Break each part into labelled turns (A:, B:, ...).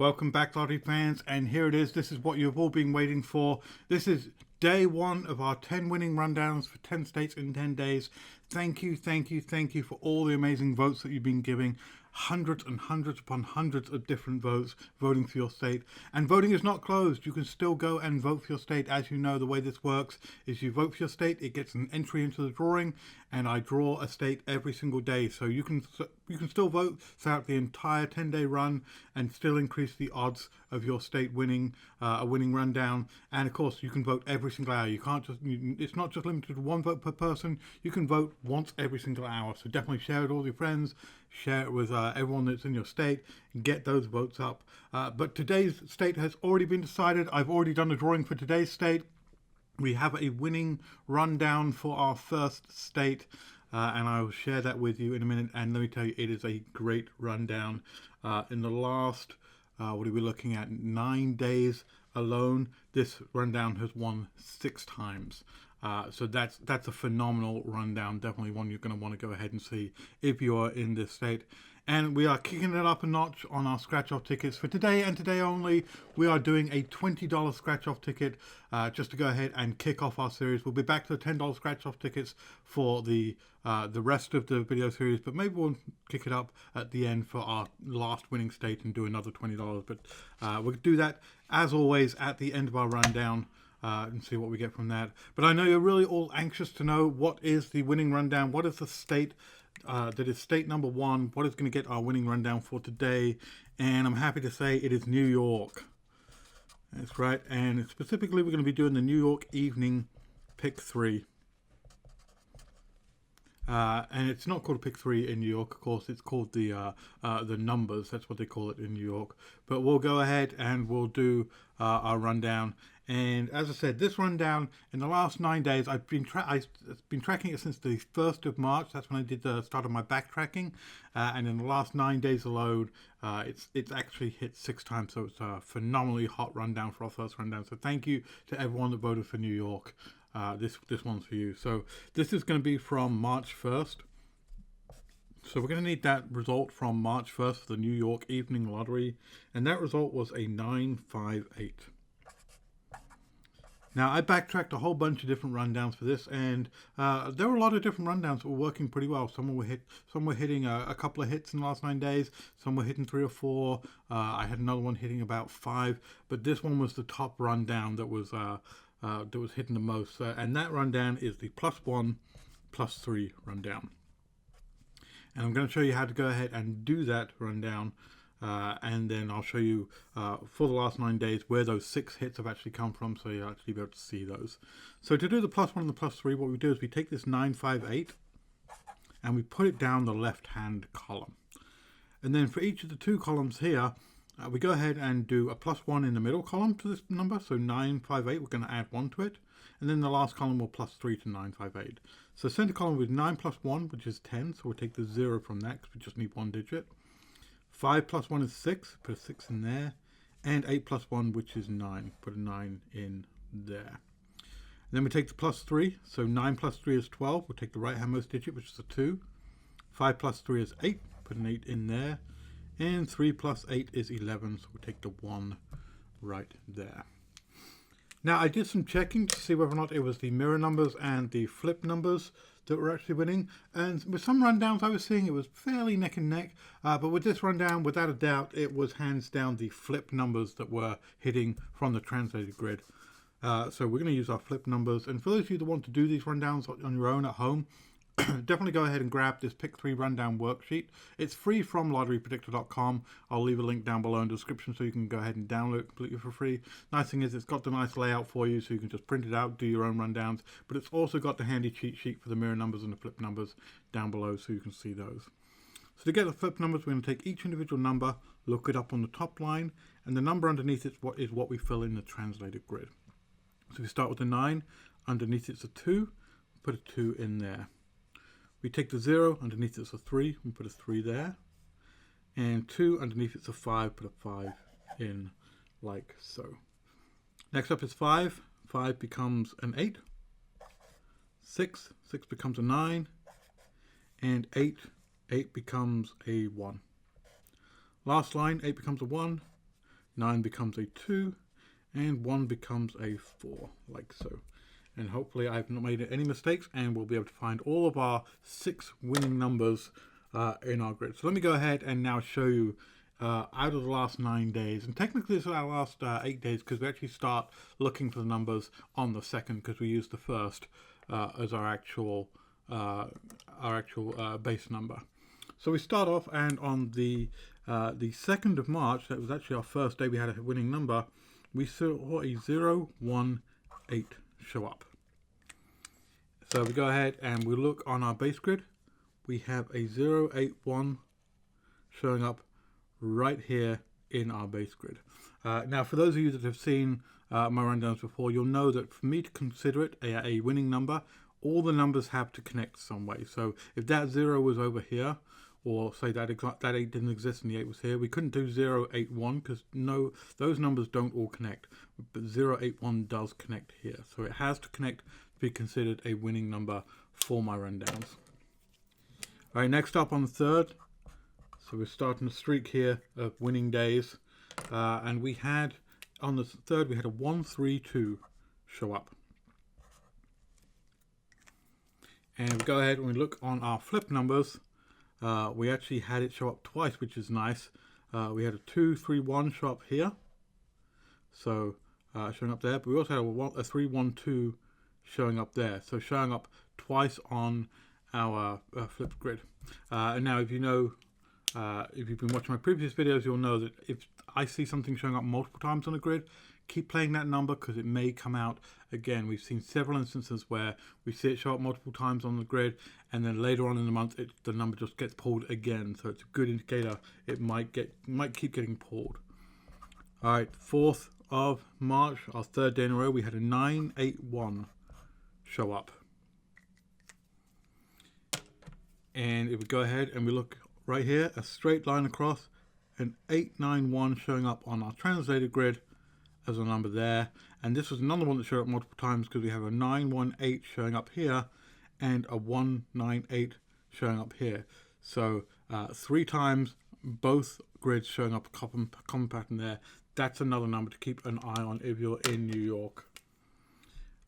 A: Welcome back, lottery fans, and here it is. This is what you've all been waiting for. This is day one of our 10 winning rundowns for 10 states in 10 days. Thank you for all the amazing votes that you've been giving. Hundreds and hundreds upon hundreds of different votes voting for your state. And voting is not closed. You can still go and vote for your state. As you know, the way this works is you vote for your state, it gets an entry into the drawing, and I draw a state every single day. So you can still vote throughout the entire 10-day run and still increase the odds of your state winning a winning rundown. And of course, you can vote every single hour. It's not just limited to one vote per person. You can vote once every single hour. So definitely share it with all your friends, share it with everyone that's in your state, and get those votes up. But today's state has already been decided. I've already done the drawing for today's state. We have a winning rundown for our first state, and I will share that with you in a minute. And let me tell you, it is a great rundown. In the last, what are we looking at, 9 days alone, this rundown has won 6 times. So that's a phenomenal rundown. Definitely one you're going to want to go ahead and see if you are in this state. And we are kicking it up a notch on our scratch-off tickets for today and today only. We are doing a $20 scratch-off ticket just to go ahead and kick off our series. We'll be back to the $10 scratch-off tickets for the rest of the video series, but maybe we'll kick it up at the end for our last winning state and do another $20. But we'll do that, as always, at the end of our rundown. And see what we get from that. But I know you're really all anxious to know what is the winning rundown, what is the state that is state number 1, what is going to get our winning rundown for today. And I'm happy to say it is New York. That's right, and specifically we're going to be doing the New York evening pick 3. And it's not called a pick 3 in New York, of course. It's called the numbers. That's what they call it in New York. But we'll go ahead and we'll do our rundown. And as I said, this rundown in the last 9 days, I've been tracking it since the 1st of March. That's when I did the start of my backtracking. And in the last 9 days alone, it's actually hit 6 times. So it's a phenomenally hot rundown for our first rundown. So thank you to everyone that voted for New York. This one's for you. So this is going to be from March 1st. So we're going to need that result from March 1st for the New York Evening Lottery. And that result was a 958. Now, I backtracked a whole bunch of different rundowns for this, and there were a lot of different rundowns that were working pretty well. Some were hitting a couple of hits in the last 9 days. Some were hitting 3 or 4. I had another one hitting about 5, but this one was the top rundown that was hitting the most. And that rundown is the +1, +3 rundown. And I'm going to show you how to go ahead and do that rundown. And then I'll show you for the last 9 days where those 6 hits have actually come from, so you'll actually be able to see those. So to do the +1 and the +3, what we do is we take this 958 and we put it down the left-hand column. And then for each of the 2 columns here, we go ahead and do a +1 in the middle column to this number, so 958, we're going to add 1 to it. And then the last column will +3 to 958. So center column with 9 + 1, which is 10, so we'll take the 0 from that because we just need 1 digit. 5 + 1 is 6, put a 6 in there, and 8 + 1, which is 9, put a 9 in there. And then we take the +3, so 9 + 3 is 12, we'll take the right-handmost digit, which is a 2. 5 + 3 is 8, put an 8 in there, and 3 + 8 is 11, so we'll take the 1 right there. Now, I did some checking to see whether or not it was the mirror numbers and the flip numbers that were actually winning. And with some rundowns I was seeing it was fairly neck and neck. But with this rundown, without a doubt, it was hands down the flip numbers that were hitting from the translated grid. So we're going to use our flip numbers. And for those of you that want to do these rundowns on your own at home, definitely go ahead and grab this Pick 3 Rundown worksheet. It's free from lotterypredictor.com. I'll leave a link down below in the description so you can go ahead and download it completely for free. Nice thing is it's got the nice layout for you so you can just print it out, do your own rundowns, but it's also got the handy cheat sheet for the mirror numbers and the flip numbers down below so you can see those. So to get the flip numbers, we're going to take each individual number, look it up on the top line, and the number underneath it is what we fill in the translated grid. So we start with the 9, underneath it's a 2, put a 2 in there. We take the 0, underneath it's a 3, we put a 3 there. And 2, underneath it's a 5, put a 5 in like so. Next up is 5. 5 becomes an 8. 6 becomes a 9. And 8 becomes a 1. Last line, 8 becomes a 1. 9 becomes a 2, and 1 becomes a 4, like so. And hopefully I've not made any mistakes, and we'll be able to find all of our 6 winning numbers in our grid. So let me go ahead and now show you out of the last 9 days, and technically it's our last 8 days, because we actually start looking for the numbers on the 2nd, because we use the 1st as our actual base number. So we start off, and on the 2nd of March, that was actually our first day we had a winning number, we saw a 0, 1, 8 show up. So we go ahead and we look on our base grid. We have a 0, 8, 1 showing up right here in our base grid. Now, for those of you that have seen my rundowns before, you'll know that for me to consider it a winning number, all the numbers have to connect some way. So if that 0 was over here, or say that 8 didn't exist and the 8 was here, we couldn't do 0, 8, 1, because no, those numbers don't all connect. But 0, 8, 1 does connect here. So it has to connect to be considered a winning number for my rundowns. All right, next up on the 3rd, so we're starting a streak here of winning days, and we had, on the 3rd, we had a 1, 3, 2 show up. And we go ahead and we look on our flip numbers, we actually had it show up twice, which is nice. We had a 2, 3, 1 show up here, so showing up there, but we also had a 3, 1, 2 showing up there, so showing up twice on our flip grid. And now if you know, if you've been watching my previous videos, you'll know that if I see something showing up multiple times on a grid, keep playing that number, because it may come out again. We've seen several instances where we see it show up multiple times on the grid, and then later on in the month the number just gets pulled again, so it's a good indicator it might keep getting pulled. All right, 4th of March, our 3rd day in a row, we had a 9, 8, 1 show up. And if we go ahead and we look right here, a straight line across, an 8, 9, 1 showing up on our translated grid as a number there. And this was another one that showed up multiple times, because we have a 9, 1, 8 showing up here and a 1, 9, 8 showing up here. So 3 times, both grids showing up a common pattern there. That's another number to keep an eye on if you're in New York.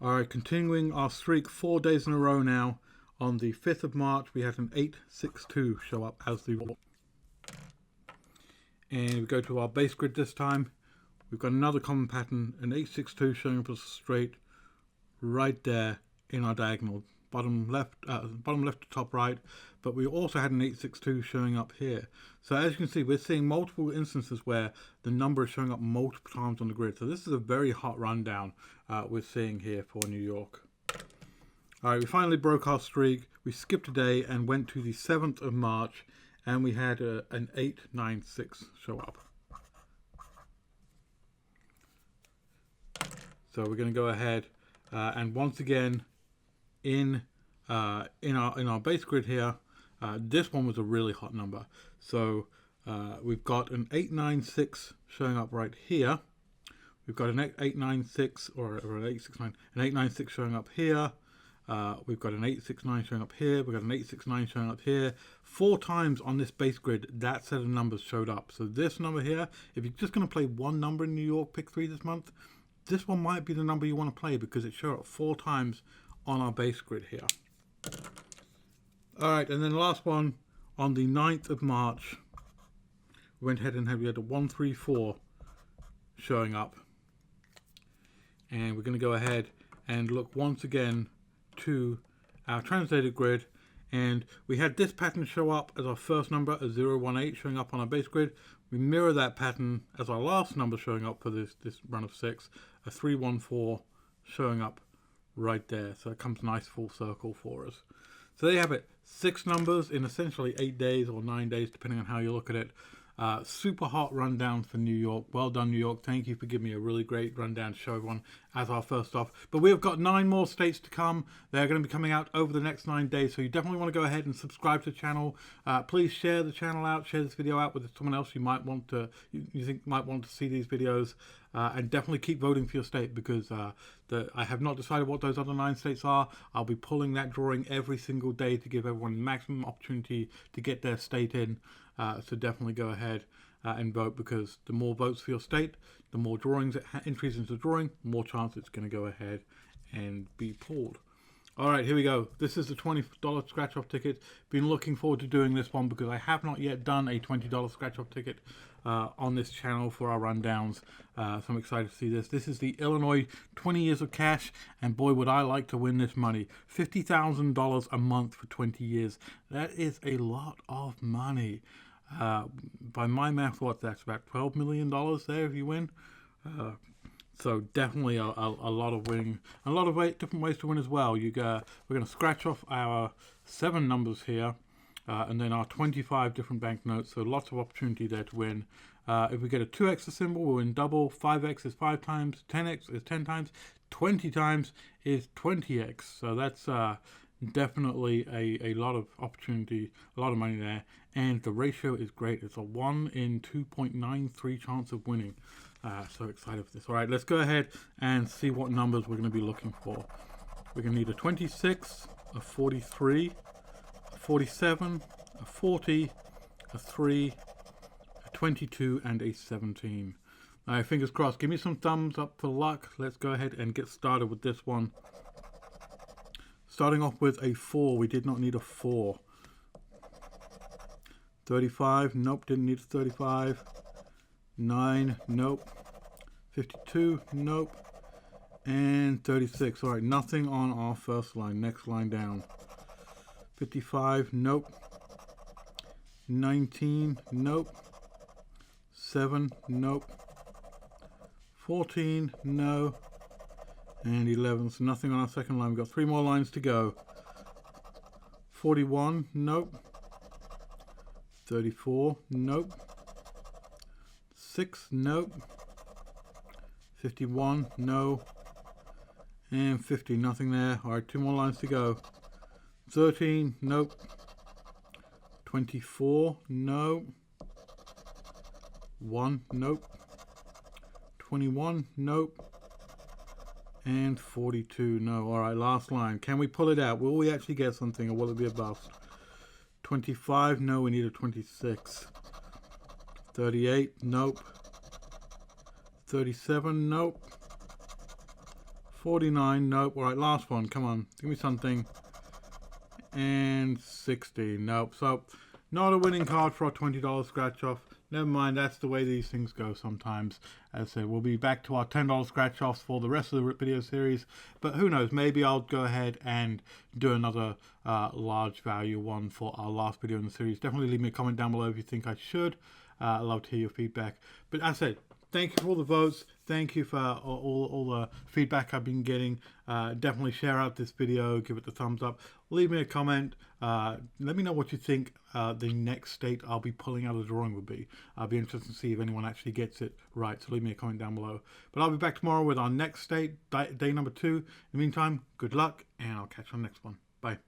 A: All right, continuing our streak 4 days in a row now. On the 5th of March, we had an 8, 6, 2 show up as the roll. And we go to our base grid this time. We've got another common pattern, an 8, 6, 2 showing up as a straight right there in our diagonal, bottom left to top right. But we also had an 8, 6, 2 showing up here. So as you can see, we're seeing multiple instances where the number is showing up multiple times on the grid. So this is a very hot rundown we're seeing here for New York. All right, we finally broke our streak. We skipped a day and went to the 7th of March, and we had an 8, 9, 6 show up. So we're going to go ahead and once again in our base grid here, this one was a really hot number. So we've got an 8, 9, 6 showing up right here. We've got an 8, 9, 6 or an 8, 6, 9, an 8, 9, 6 showing up here. We've got an 8, 6, 9 showing up here. We've got an 8, 6, 9 showing up here. 4 times on this base grid, that set of numbers showed up. So this number here, if you're just going to play one number in New York Pick 3 this month, this one might be the number you want to play, because it showed up 4 times on our base grid here. All right, and then the last one, on the 9th of March, we went ahead and we had a 1, 3, 4 showing up. And we're going to go ahead and look once again to our translated grid, and we had this pattern show up as our first number, a 0, 1, 8 showing up on our base grid. We mirror that pattern as our last number showing up for this run of 6, a 3, 1, 4 showing up right there. So it comes nice full circle for us. So there you have it, 6 numbers in essentially 8 days or 9 days, depending on how you look at it. Super hot rundown for New York. Well done, New York. Thank you for giving me a really great rundown to show everyone as our first off. But we've got 9 more states to come. They're going to be coming out over the next 9 days. So you definitely want to go ahead and subscribe to the channel. Please share the channel out. Share this video out with someone else you might want to, you think might want to see these videos. And definitely keep voting for your state, because I have not decided what those other 9 states are. I'll be pulling that drawing every single day to give everyone maximum opportunity to get their state in. So definitely go ahead and vote, because the more votes for your state, the more drawings it entries into the drawing, the more chance it's going to go ahead and be pulled. All right, here we go. This is the $20 scratch-off ticket. Been looking forward to doing this one because I have not yet done a $20 scratch-off ticket on this channel for our rundowns. So I'm excited to see this. This is the Illinois 20 years of cash, and boy, would I like to win this money. $50,000 a month for 20 years. That is a lot of money. By my math, that's about $12 million there if you win. So definitely a lot of winning, a lot of different ways to win as well. We're going to scratch off our 7 numbers here, and then our 25 different banknotes. So lots of opportunity there to win. If we get a 2x symbol, we'll win double. 5x is 5 times. 10x is 10 times. 20 times is 20x. So that's definitely a lot of opportunity, a lot of money there. And the ratio is great. It's a 1 in 2.93 chance of winning. So excited for this. All right, let's go ahead and see what numbers we're going to be looking for. We're going to need a 26, a 43, a 47, a 40, a 3, a 22, and a 17. All right, fingers crossed. Give me some thumbs up for luck. Let's go ahead and get started with this one. Starting off with a 4. We did not need a 4. 35. Nope, didn't need a 35. 9, nope. 52, nope. And 36. All right, nothing on our first line. Next line down. 55, nope. 19, nope. 7, nope. 14, no. And 11, so nothing on our second line. We've got 3 more lines to go. 41, nope. 34, nope. 6, nope. 51, no. And 50, nothing there. All right, 2 more lines to go. 13, nope. 24, no. 1, nope. 21, nope. And 42, no. All right, last line. Can we pull it out? Will we actually get something, or will it be a bust? 25, no, we need a 26. 38, nope. 37, nope. 49, nope. All right, last one. Come on, give me something. And 60, nope. So, not a winning card for our $20 scratch off. Never mind, that's the way these things go sometimes. As I said, we'll be back to our $10 scratch offs for the rest of the video series. But who knows, maybe I'll go ahead and do another large value one for our last video in the series. Definitely leave me a comment down below if you think I should. I'd love to hear your feedback. But as I said, thank you for all the votes. Thank you for all the feedback I've been getting. Definitely share out this video. Give it the thumbs up. Leave me a comment. Let me know what you think the next state I'll be pulling out of the drawing would be. I'll be interested to see if anyone actually gets it right. So leave me a comment down below. But I'll be back tomorrow with our next state, day number 2. In the meantime, good luck, and I'll catch you on the next one. Bye.